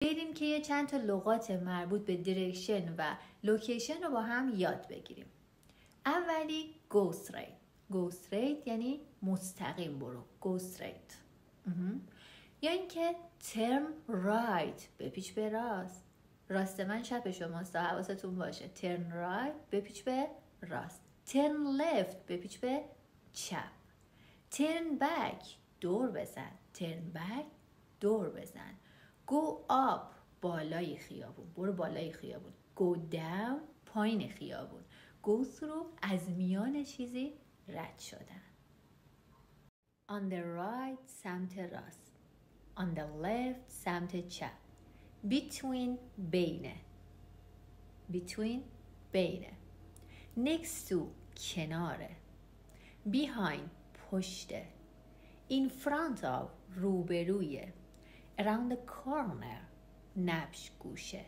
بریم که یه چند تا لغات مربوط به دیرکشن و لوکیشن رو با هم یاد بگیریم. اولی go straight. go straight یعنی مستقیم برو. go straight. یا اینکه turn right، بپیچ به راست. راست من چپ شماست، حواستون باشه. turn right، بپیچ به راست. turn left، بپیچ به چپ. turn back، دور بزن. turn back، دور بزن. go up، بالای خیابون، برو بالای خیابون. go down، پایین خیابون. go through، از میان چیزی رد شدن. on the right، سمت راست. on the left، سمت چپ. between، بینه. between، بینه. next to، کناره. behind، پشته. in front of، روبرویه. around the corner، نبش گوشه.